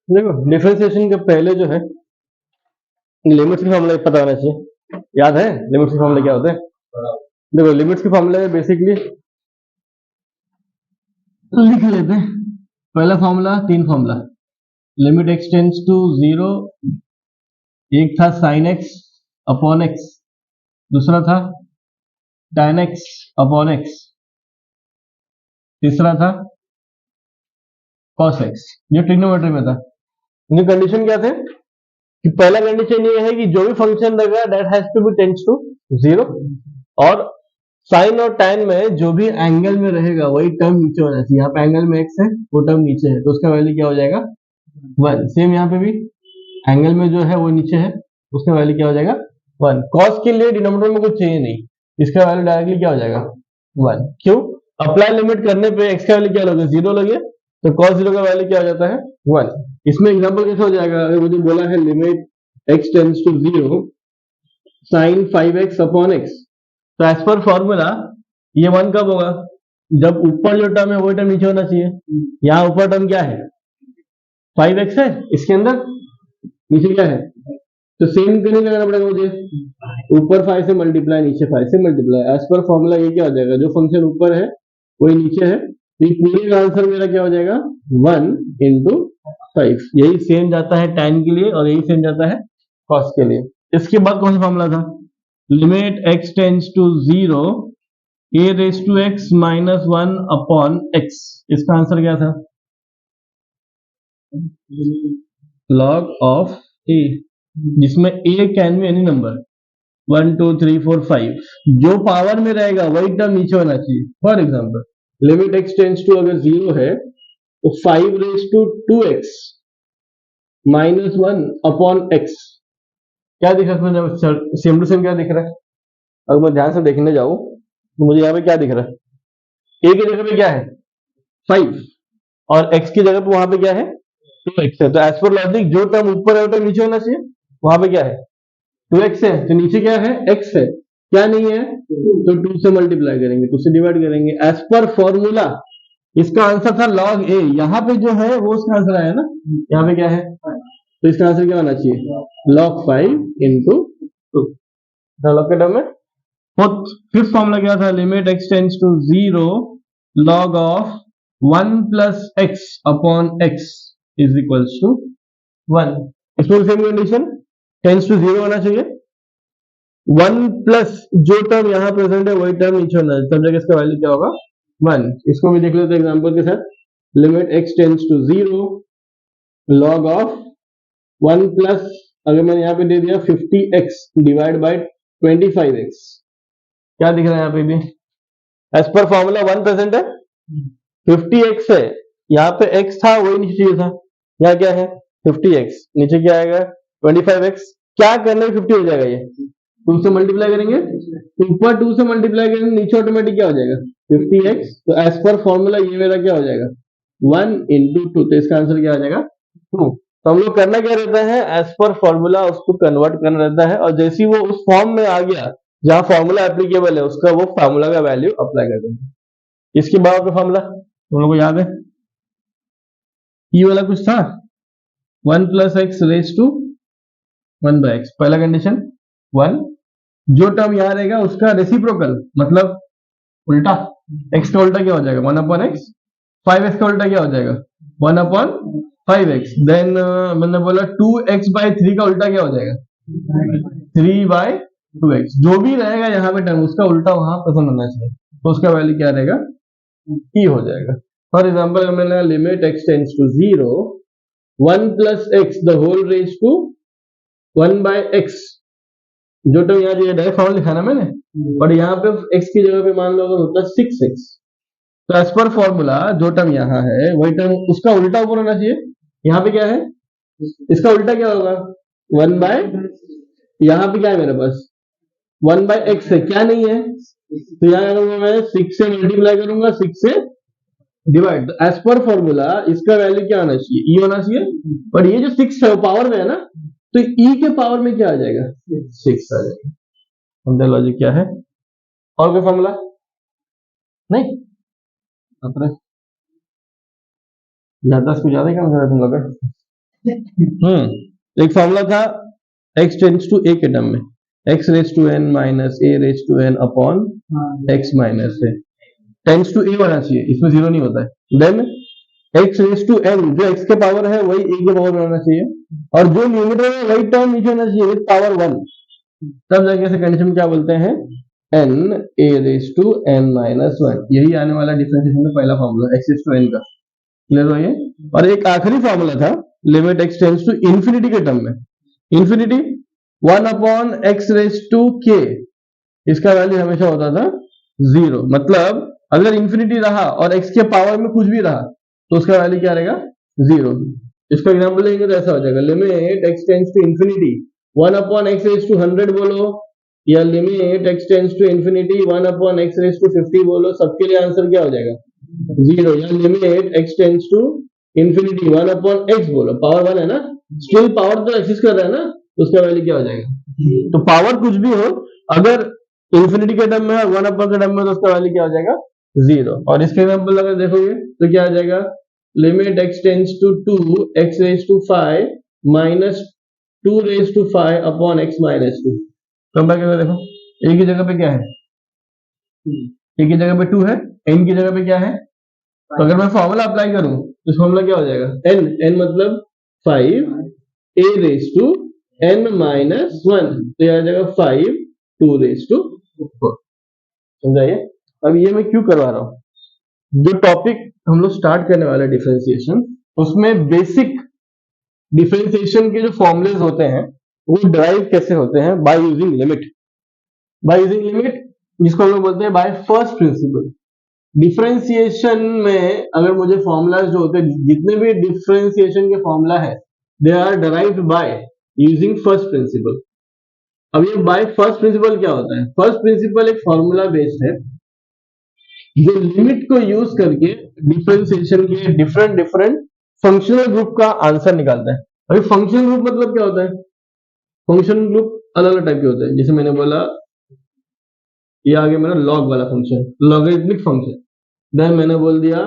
देखो डिफरेंशिएशन के पहले जो है लिमिट्स के फॉर्मूला पता होना चाहिए। याद है लिमिट्स के फॉर्मूले क्या होते हैं? देखो लिमिट्स के फॉर्मूले बेसिकली लिख लेते हैं। पहला फॉर्मूला, तीन formula, limit x tends to 0, एक था साइन एक्स अपॉन एक्स, दूसरा था tan एक्स अपॉन एक्स, तीसरा था cos एक्स, जो ट्रिग्नोमेट्री में था। ये कंडीशन क्या थे कि पहला कंडीशन ये है कि जो भी फंक्शन रहेगा that has to be tends to 0, और साइन और tan में जो भी एंगल में रहेगा वही टर्म नीचे होना चाहिए। यहाँ पे एंगल में x है, वो टर्म नीचे है, तो उसका वैल्यू क्या हो जाएगा 1। सेम यहाँ पे भी एंगल में जो है वो नीचे है, उसका वैल्यू क्या हो जाएगा 1। cos के लिए डिनोमिनेटर में कुछ चाहिए नहीं, इसका वैल्यू डायरेक्टली क्या हो जाएगा 1। क्यों? अप्लाई लिमिट करने पे x का वैल्यू क्या लोगे 0 लोगे, तो cos 0 का वैल्यू क्या हो जाता है 1। इसमें एग्जांपल कैसे हो जाएगा? अगर मुझे बोला है limit x tends to 0 sin 5x upon x, तो एज पर फॉर्मूला ये 1 कब होगा? जब ऊपर जो टर्म है वही टर्म नीचे होना चाहिए। यहाँ ऊपर टर्म क्या है 5x है, इसके अंदर नीचे क्या है, तो सेम क्यों नहीं लगाना पड़ेगा मुझे? ऊपर 5 से मल्टीप्लाई, नीचे 5 से मल्टीप्लाई। एज पर फॉर्मूला ये क्या हो जाएगा, जो फंक्शन ऊपर है वही नीचे है, तो ये पूरे का आंसर मेरा क्या हो जाएगा 1 इंटू 5। यही सेम जाता है tan के लिए और यही सेम जाता है cos के लिए। इसके बाद कौन सा फॉर्मूला था? Limit x tends to 0 a raise to x minus 1 upon x, इसका आंसर क्या था log ऑफ a, जिसमें a can be any number 1 2 3 4 5, जो पावर में रहेगा वही टर्म नीचे होना चाहिए। For example limit x tends to अगर 0 है तो 5 raise to 2x minus 1 upon x, क्या दिख रहा है? सेम टू सेम क्या दिख रहा है? अगर मैं ध्यान से देखने जाऊं तो मुझे यहाँ पे क्या दिख रहा है? a की जगह पे क्या है 5, और x की जगह पे वहां पे क्या है 2x है। तो एज पर लॉजिक जो टर्म ऊपर है वो टर्म नीचे होना चाहिए। वहां पे क्या है 2x है, तो नीचे क्या है x है, क्या नहीं है तो 2 से मल्टीप्लाई करेंगे, 2 से डिवाइड करेंगे। एज पर फॉर्मूला इसका आंसर था log a, यहाँ पे जो है वो उसका आंसर आया ना, यहाँ पे क्या है, तो इसका आंसर क्या होना चाहिए log 5 इंटू 2। लॉग के टर्म में फिफ्थ फॉर्मूला क्या था? Limit x tends to 0 log of 1 plus x upon x is equals to 1। इसमें सेम कंडीशन टेंड्स टू 0 होना चाहिए, 1 प्लस जो टर्म यहाँ प्रेजेंट है वही टर्म नीचे होना है, तब जाके इसका वैल्यू क्या होगा 1। इसको भी देख लेते हैं एग्जांपल के साथ। Limit x tends to 0 log of 1 plus, अगर मैंने यहाँ पे दे दिया 50x डिवाइड बाय 25x, क्या दिख रहा है यहाँ पे भी एज पर फॉर्मूला 1 प्रेजेंट है, 50x है, यहाँ पे x था वही नीचे चाहिए था, यहाँ क्या है 50x, नीचे क्या आएगा 25x। क्या करना है 50 हो जाएगा, ये 2 से मल्टीप्लाई करेंगे, ऊपर 2 से मल्टीप्लाई करेंगे, नीचे ऑटोमेटिक क्या हो जाएगा 50x। तो एज पर फॉर्मूला ये मेरा क्या हो जाएगा 1 इंटू 2, तो इसका आंसर क्या आ जाएगा 2। तो हम लोग करना क्या रहता है, एज पर फॉर्मूला उसको कन्वर्ट करना रहता है, और जैसे ही वो उस फॉर्म में आ गया जहां फॉर्मूला एप्लीकेबल है उसका वो फॉर्मूला का वैल्यू अप्लाई कर देंगे। इसके बाद का फॉर्मूला तुम लोगों को याद है, ये वाला कुछ था 1 plus x raise to 1 by x, पहला कंडीशन 1, जो टर्म यहाँ रहेगा उसका रेसिप्रोकल मतलब उल्टा, x का उल्टा क्या हो जाएगा 1 अपॉन एक्स, 5x का उल्टा क्या हो जाएगा 1 अपॉन 5x, देन मैंने बोला 2x बाय 3 का उल्टा क्या हो जाएगा 3 बाय 2x, जो भी रहेगा यहाँ पे टर्म उसका उल्टा वहां प्रेजेंट होना चाहिए, तो उसका वैल्यू क्या रहेगा e हो जाएगा। फॉर एग्जाम्पल मैंने limit x tends to 0 1 plus x the whole raise to 1 by x, जो टर्म यहाँ जो डायरेक्ट फॉर्मूला लिखा ना मैंने, और यहाँ पे x की जगह पे मान लो अगर होता 6x, तो एज पर फॉर्मूला जो टर्म यहाँ है वही टर्म उसका उल्टा ऊपर होना चाहिए। यहाँ पे क्या है, इसका उल्टा क्या होगा 1 बाय, यहाँ पे क्या है मेरे पास 1 बाय एक्स है, क्या नहीं है, तो यहाँ करूंगा मैं 6 से मल्टीप्लाई करूंगा, 6 से डिवाइड, एज पर फॉर्मूला इसका वैल्यू क्या होना चाहिए ई होना चाहिए, और ये जो 6 है वो पावर में है ना, तो ई के पावर में क्या आ जाएगा 6 आ जाएगा। लॉजिक क्या है, और कोई फॉर्मूला नहीं, ज्यादा कुछ ज्यादा काम कर रहे तुम लोग। एक फॉर्मूला था x टेंड्स टू a के टर्म में, x raise to n minus a raise to n upon x minus a, tends to a होना चाहिए, इसमें जीरो नहीं होता है। Then x raise to n, जो x के पावर है वही a के पावर में होना चाहिए, और जो न्यूमरेटर है वही टर्म नीचे होना चाहिए विद पावर 1, तब जाके इसे कंडीशन क्या बोलते हैं, n a raise to n minus 1। यही आने वाला डिफरेंशिएशन का पहला formula x raise to n का, क्लियर हो ये। और एक आखिरी फॉर्मूला था limit x tends to infinity के टर्म में, infinity 1 upon x raise to k, इसका वैल्यू हमेशा होता था 0। मतलब अगर इंफिनिटी रहा और x के पावर में कुछ भी रहा तो उसका वैल्यू क्या रहेगा, 0। इसका एग्जांपल लेंगे तो ऐसा हो जाएगा, limit x tends to infinity 1 upon x raise to 100 बोलो, या limit x tends to infinity 1 upon x raise to 50 बोलो, सबके लिए आंसर क्या हो जाएगा, 0। या limit x tends to infinity 1 upon x बोलो, पावर 1 है ना, स्टिल पावर तो एक्सिस्ट कर रहा है ना, तो उसका वैल्यू क्या हो जाएगा। तो पावर कुछ भी हो, अगर इंफिनिटी के टर्म में 1 अपॉन के टर्म में, तो उसका वैल्यू क्या हो जाएगा, 0। और इसके एग्जांपल अगर देखोगे तो क्या आ जाएगा, limit x tends to 2 x raise to 5 minus 2 raise to 5 upon x minus 2। Compare करके देखो, एक ही जगह पे क्या है, एक ही जगह पे 2 है, n की जगह पे क्या है, तो अगर मैं फॉर्मूला अप्लाई करूं तो फॉर्मूला क्या हो जाएगा, n मतलब 5 a raise to n minus 1, तो यह आ जाएगा 5 2 रेज टू 4। समझाइए। अब ये मैं क्यों करवा रहा हूं, जो टॉपिक हम लोग स्टार्ट करने वाले डिफरेंशिएशन, उसमें बेसिक डिफरेंशिएशन के जो फॉर्मूलेज होते हैं वो डिराइव कैसे होते हैं, by using limit, by using limit, जिसको हम लोग बोलते हैं बाय फर्स्ट प्रिंसिपल। डिफरेंशिएशन में अगर मुझे फॉर्मूलाज जो होते हैं, जितने भी डिफरेंशिएशन के फॉर्मूला है, they are derived by using first principle. अब ये बाय फर्स्ट प्रिंसिपल क्या होता है, फर्स्ट प्रिंसिपल एक फॉर्मूला बेस्ड है जो लिमिट को यूज करके डिफरेंशिएशन के डिफरेंट डिफरेंट फंक्शनल ग्रुप का आंसर निकालता है। अभी फंक्शनल ग्रुप मतलब क्या होता है, फंक्शनल ग्रुप अलग अलग टाइप के होते हैं, जैसे मैंने बोला ये आगे मेरा लॉग वाला फंक्शन, लॉगरिथमिक फंक्शन। देन मैंने बोल दिया,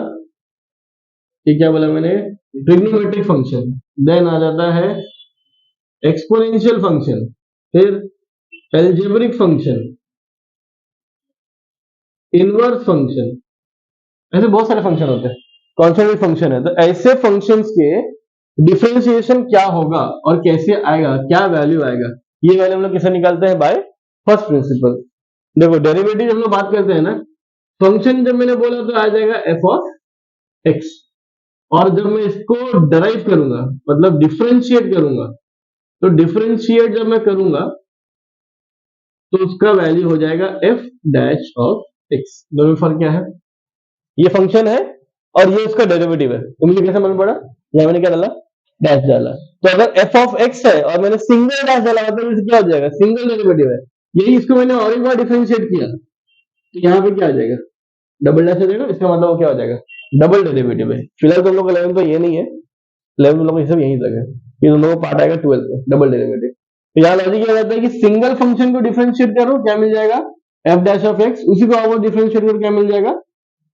ये क्या बोला मैंने, ट्रिग्नोमेट्रिक फंक्शन। देन आ जाता है एक्सपोनेंशियल फंक्शन, फिर एल्जेब्रिक फंक्शन, इनवर्स फंक्शन, ऐसे बहुत सारे फंक्शन होते हैं, कॉन्स्टेंट फंक्शन है। तो ऐसे फंक्शंस के डिफरेंशिएशन क्या होगा और कैसे आएगा, क्या वैल्यू आएगा, ये वैल्यू हम लोग किसे निकालते हैं, बाय फर्स्ट प्रिंसिपल। देखो डेरिवेटिव हम लोग बात करते हैं ना, फंक्शन जब मैंने बोला तो आ जाएगा एफ ऑफ एक्स, और जब मैं इसको डराइव करूंगा मतलब डिफरेंशिएट करूंगा, तो डिफरेंशिएट जब मैं करूंगा तो उसका वैल्यू हो जाएगा एफ डैश ऑफ एक्स। दोनों में फर्क क्या है, ये फंक्शन है और ये उसका डेरिवेटिव है, तो मुझे कैसे मालूम पड़ा, यहाँ मैंने क्या डाला, डैश डाला। तो अगर एफ ऑफ एक्स है और मैंने सिंगल डैश डाला मतलब क्या हो जाएगा, सिंगल डेरिवेटिव है। यही इसको मैंने और एक बार डिफरेंशिएट किया तो यहाँ पे क्या आ जाएगा, डबल डैश हो जाएगा, इसका मतलब वो क्या हो जाएगा, डबल डेरिवेटिव है। फिलहाल तो हम लोग 11 तो ये नहीं है, 11 लोग सब यहीं तक है, ये दोनों को पार्ट आएगा 12 में, डबल डेरिवेटिव। तो यहाँ लॉजिक क्या रहता है कि सिंगल फंक्शन को डिफरेंशिएट करो क्या मिल जाएगा, एफ डैश ऑफ एक्स, उसी को आप डिफरेंशिएट करो क्या मिल जाएगा,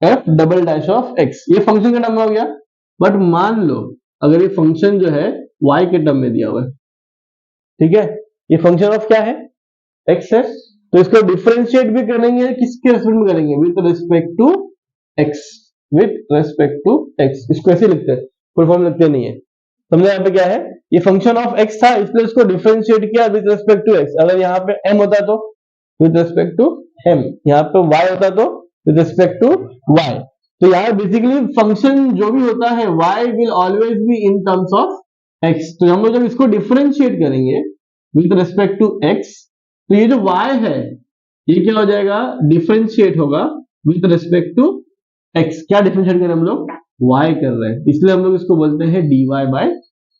F double dash of x. ये फंक्शन का टर्म हो गया। बट मान लो अगर ये फंक्शन जो है y के टर्म में दिया हुआ है, ठीक है, ये फंक्शन ऑफ क्या है, x है, तो इसको डिफरेंशिएट भी करेंगे, किसके रेस्पेक्ट में करेंगे, with respect to x, with respect to x। इसको ऐसे लिखते हैं, फुल फॉर्म लिखते नहीं है, समझे। यहाँ पे क्या है, ये फंक्शन ऑफ x था इसलिए इसको डिफरेंशिएट किया विद रेस्पेक्ट टू x। अगर यहाँ पे m होता तो विद रेस्पेक्ट टू m, यहाँ पे y होता तो विद रिस्पेक्ट टू y। तो यार बेसिकली फंक्शन जो भी होता है y will always be in terms of x। तो हम लोग जब इसको डिफरेंशिएट करेंगे विद रिस्पेक्ट टू x, तो ये जो y है ये क्या हो जाएगा, डिफरेंशिएट होगा विद रिस्पेक्ट टू x। क्या डिफरेंशिएट कर रहे हैं हम लोग, y कर रहे हैं, इसलिए हम लोग इसको बोलते हैं dy बाय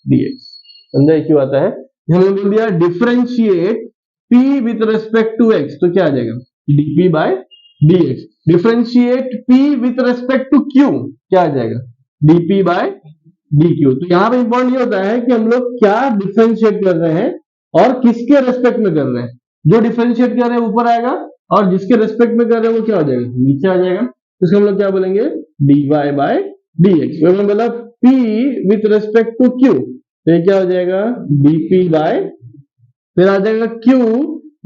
dx। समझा क्यों आता है, हमने बोल दिया differentiate p with respect to x, तो क्या आ जाएगा, dp by dx। Differentiate p with respect to q, क्या आ जाएगा, dp बाय dq। तो यहाँ पे इंपॉर्टेंट ये होता है कि हम लोग क्या डिफरेंशिएट कर रहे हैं और किसके रेस्पेक्ट में कर रहे हैं। जो डिफरेंशिएट कर रहे हैं ऊपर आएगा और जिसके रेस्पेक्ट में कर रहे हैं वो क्या हो जाएगा, नीचे आ जाएगा। तो इसको हम लोग क्या बोलेंगे, dy बाय dx। मैंने बोला p with respect to q, तो ये क्या हो जाएगा dp बाय, फिर आ जाएगा q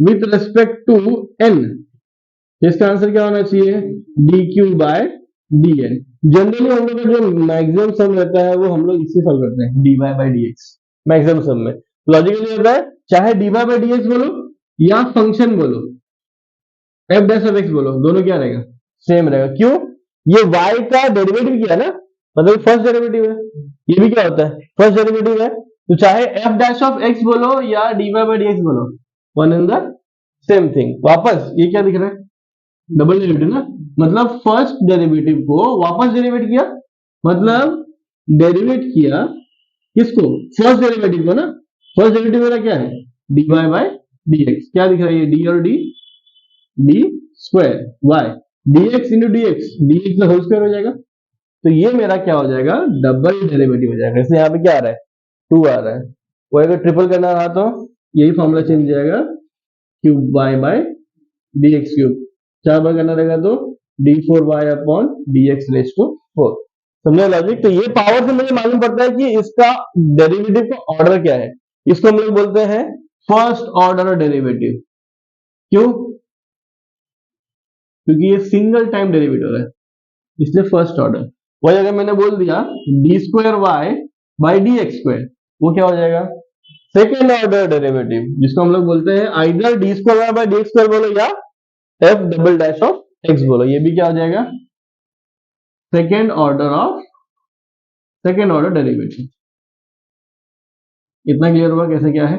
with respect to n, इसका आंसर क्या होना चाहिए dq बाय dn। जनरली हम लोग का जो मैक्सिमम सम रहता है वो हम लोग इससे सॉल्व करते हैं dy by dx maximum sum में। लॉजिकली रहता है चाहे dy बाय dx बोलो या फंक्शन बोलो f डैश ऑफ x बोलो, दोनों क्या रहेगा सेम रहेगा। क्यों, ये y का डेरिवेटिव किया ना, मतलब फर्स्ट डेरिवेटिव है, ये भी क्या होता है फर्स्ट डेरिवेटिव है, तो चाहे f डैश ऑफ x बोलो या dy बाय dx बोलो, one in the same thing. वापस ये क्या दिख रहा है डबल डेरिवेटिव ना, मतलब फर्स्ट डेरिवेटिव को वापस डेरिवेट किया, मतलब डेरिवेट किया किसको फर्स्ट डेरिवेटिव को ना, फर्स्ट डेरिवेटिव मेरा क्या है dy बाय dx, क्या दिख रहा है ये d और d square y dx into dx whole square हो जाएगा, तो ये मेरा क्या हो जाएगा डबल डेरिवेटिव हो जाएगा। इसलिए यहाँ पे क्या आ रहा है 2 आ रहा है, वो अगर ट्रिपल करना रहा तो यही फॉर्मूला चेंज हो जाएगा cube y by dx cube, 4 बार करना रहेगा तो d4y upon dx raise to 4। समझे लॉजिक। तो ये पावर से मुझे मालूम पड़ता है कि इसका डेरिवेटिव का ऑर्डर क्या है, इसको हम लोग बोलते हैं फर्स्ट ऑर्डर डेरिवेटिव। क्यों, क्योंकि ये सिंगल टाइम डेरिवेटिव है इसलिए फर्स्ट ऑर्डर। वही अगर मैंने बोल दिया D square Y by D X square, वो क्या हो जाएगा सेकेंड ऑर्डर डेरिवेटिव, जिसको हम लोग बोलते हैं either D square Y by D X square बोलो या F double dash of X बोलो, ये भी क्या हो जाएगा सेकेंड ऑर्डर डेरिवेटिव। इतना क्लियर हुआ कैसे क्या है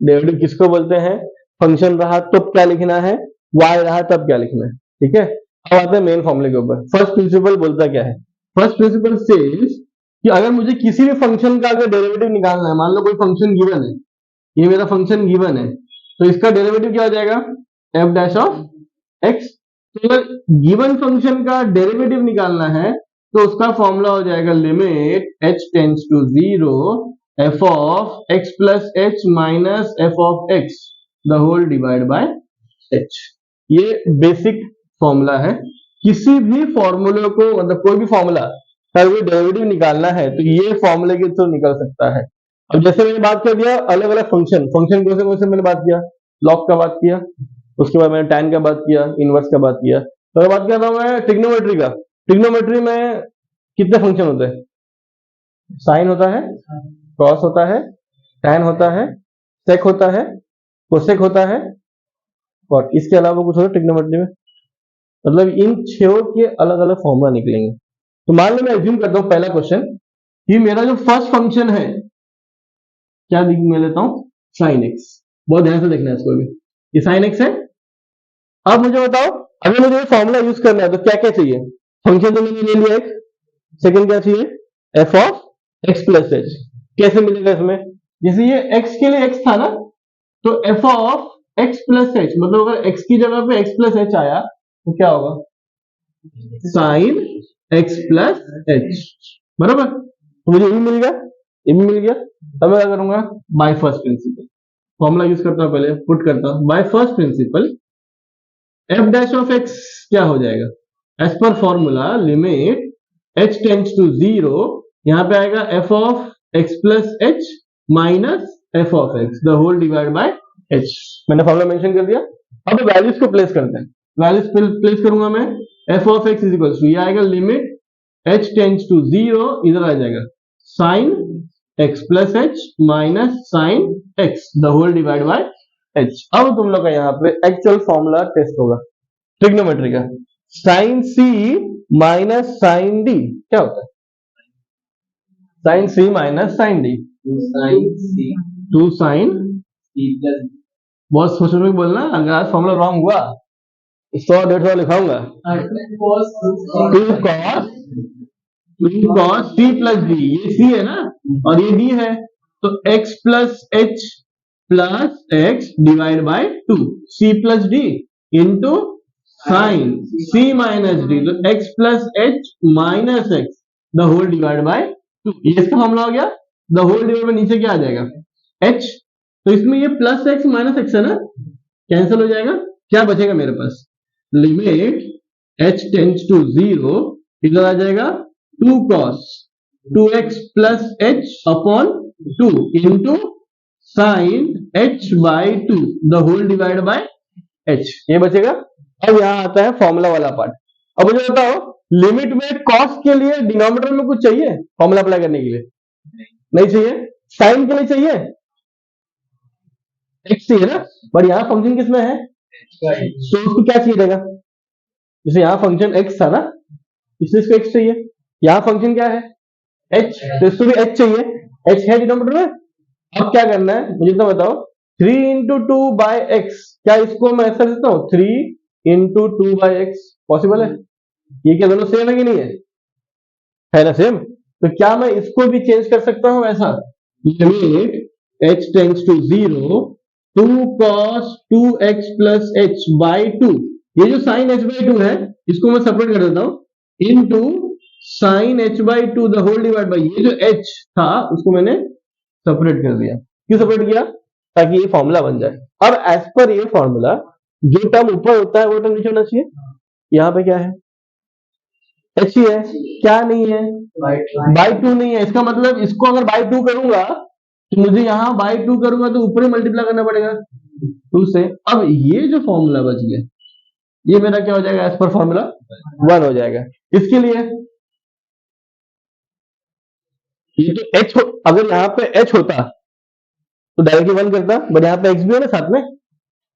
डेरिवेटिव किसको बोलते हैं, फंक्शन रहा तो क्या लिखना है, y रहा तब क्या लिखना है। ठीक है, अब आते हैं मेन फॉर्मूले के ऊपर। फर्स्ट प्रिंसिपल बोलता क्या है, फर्स्ट प्रिंसिपल सेज कि अगर मुझे किसी भी फंक्शन का अगर डेरिवेटिव निकालना है, मान लो कोई फंक्शन गिवन है, ये मेरा फंक्शन गिवन है, तो इसका डेरिवेटिव क्या हो जाएगा एफ डैश ऑफ एक्स। तो अगर गिवन फंक्शन का डेरिवेटिव निकालना है तो उसका फॉर्मूला हो जाएगा limit h tends to 0 f of x plus h minus f of x the whole divide by h। ये बेसिक फॉर्मूला है, किसी भी फॉर्मूले को मतलब कोई भी फॉर्मूला अगर वो डेरिवेटिव निकालना है तो ये फॉर्मूले के थ्रू निकल सकता है। अब जैसे मैंने बात कर दिया अलग अलग फंक्शन कौन से मैंने बात किया लॉग का बात किया, उसके बाद मैंने tan का बात किया, इनवर्स का बात किया, तो अगर बात कर रहा हूं मैं ट्रिग्नोमेट्री का, ट्रिग्नोमेट्री में कितने फंक्शन होते हैं, साइन होता है, कॉस होता है, tan होता है, सेक होता है, कोसेक होता है, और इसके अलावा कुछ होता है ट्रिग्नोमेट्री में, मतलब इन छह के अलग अलग फॉर्मूला निकलेंगे। तो मान लो मैं एज्यूम करता हूं पहला क्वेश्चन कि मेरा जो फर्स्ट फंक्शन है क्या मैं लेता हूं साइन एक्स, बहुत ध्यान से देखना है इसको भी, ये साइन एक्स है। अब मुझे बताओ अगर मुझे फॉर्मूला यूज करना है तो क्या क्या चाहिए, फंक्शन तो मैंने ले लिया एक्स, सेकंड क्या चाहिए F of x plus H, कैसे मिलेगा इसमें, जैसे ये एक्स के लिए एक्स था ना, तो F of x plus H, मतलब अगर एक्स की जगह पे एक्स प्लस एच आया तो क्या होगा साइन एक्स प्लस एच, बराबर। तो मुझे ये भी मिल गया, ये भी मिल गया। तब मैं क्या करूंगा by first principle, formula use करता हूं, पहले पुट करता हूं by first principle F dash of X क्या हो जाएगा एज पर formula limit h tends to 0, यहां पे आएगा f of x plus h minus f of x the whole divide by h। मैंने फॉर्मूला मेंशन कर दिया। अब वैल्यूज को प्लेस करते हैं, वैल्यूज प्लेस करूंगा मैं, f of x is equal to ये आएगा लिमिट h टेंड्स टू 0, इधर आ जाएगा sine x plus h minus sine x the whole divide by h। अब तुम लोग का यहाँ पे एक्चुअल फॉर्मूला टेस्ट होगा ट्रिग्नोमेट्री का, sine c minus sine d क्या होता है, sine c minus sine d, two sine बहुत सोच में बोलना, अगर आज फॉर्मूला रॉन्ग हुआ 100-150 लिखाऊंगा, two cos c plus d, ये c है ना और ये d है, तो x plus h plus x divide by 2 c plus d into sine c minus d, तो x plus h minus x the whole divide by 2, ये इसका फॉर्मूला हो गया। द होल डिवाइड बाय नीचे क्या आ जाएगा h, तो इसमें ये प्लस x माइनस x है ना, कैंसिल हो जाएगा, क्या बचेगा मेरे पास लिमिट h टेंड्स टू 0, इधर आ जाएगा 2 cos 2x plus h upon 2 into sine h by 2 the whole divide by h, ये बचेगा। अब यहाँ आता है फॉर्मूला वाला पार्ट। अब मुझे बताओ लिमिट में कॉस के लिए डिनोमिनेटर में कुछ चाहिए फॉर्मूला अप्लाई करने के लिए? नहीं चाहिए। साइन के लिए चाहिए? x चाहिए ना, बट यहाँ फंक्शन किसमें है? तो उसको क्या चाहिए रहेगा? जैसे यहाँ फंक्शन x था ना, इसलिए इसको x चाहिए। यहाँ फंक्शन क्या है? h, तो इसको भी h चाहिए। h है डिनोमिनेटर में। अब क्या करना है मुझे तो बताओ, 3 इंटू टू बाई एक्स, क्या इसको मैं ऐसा लिखता हूँ 3 into two by x? Possible है? ये क्या दोनों सेम है कि नहीं है? है ना सेम। तो क्या मैं इसको भी चेंज कर सकता हूँ ऐसा? Limit h tends to 0 2 cos 2x plus h by 2, ये जो साइन h बाई 2 है इसको मैं सेपरेट कर देता हूँ into sine h by 2 the whole divide by, ये जो h था उसको मैंने सेपरेट कर दिया। क्यों सेपरेट किया? ताकि ये फॉर्मूला बन जाए। अब एज पर ये फॉर्मूला जो टर्म ऊपर होता है वो टर्म नीचे होना चाहिए। यहाँ पे क्या है? h ही है, क्या नहीं है? बाई 2 नहीं है। इसका मतलब इसको अगर बाई 2 करूंगा तो मुझे यहाँ बाई 2 करूंगा तो ऊपर ही मल्टीप्लाई करना पड़ेगा 2 से। अब ये जो फॉर्मूला बच गया ये मेरा क्या हो जाएगा? एज पर फॉर्मूला 1 हो जाएगा। इसके लिए ये तो h अगर यहाँ पे h होता तो डायरेक्टली 1 करता, बट यहाँ पे x भी है ना साथ में।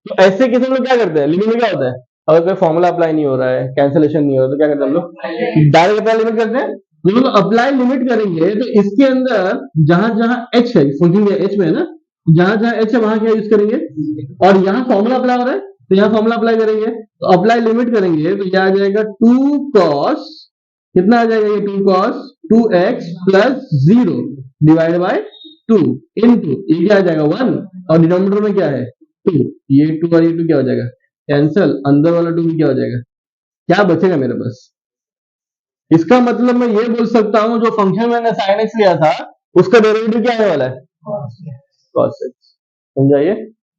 तो ऐसे केस में क्या करते हैं? लिमिट में क्या होता है? अगर कोई फॉर्मूला अप्लाई नहीं हो रहा है, कैंसिलेशन नहीं हो रहा, तो क्या करते हैं हम लोग? डायरेक्ट अप्लाई लिमिट करते हैं। जब हम अप्लाई लिमिट करेंगे तो इसके अंदर जहां जहां h है, फंक्शन h में है ना, जहां जहां h है वहां क्या यूज करेंगे? और यहाँ फॉर्मूला अप्लाई हो रहा है तो यहाँ फॉर्मूला अप्लाई करेंगे। तो अप्लाई लिमिट करेंगे तो यह आ जाएगा 2 cos, कितना आ जाएगा ये? 2 cos 2x plus 0 divide by 2 into ये क्या आ जाएगा 1, और डिनोमिनेटर में क्या है 2, ये 2 और ये 2 क्या हो जाएगा? कैंसल। अंदर वाला 2 भी क्या हो जाएगा? क्या बचेगा मेरे पास? इसका मतलब मैं ये बोल सकता हूं जो फंक्शन मैंने sin x लिया था उसका डेरिवेटिव क्या आने वाला है? cos x। समझाइए।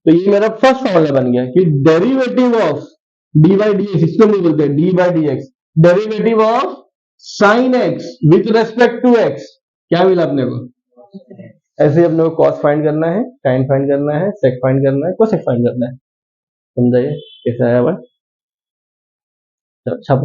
तो ये मेरा फर्स्ट फॉर्मूला बन गया कि derivative of d by D x, इसको नहीं बोलते d by D x, derivative of sine x with respect to x. क्या मिला अपने को? ऐसे ही अपने को कॉस फाइंड करना है, साइन फाइंड करना है, सेक फाइंड करना है, कोसेक फाइंड करना है। समझाइए कैसे आया हुआ? अच्छा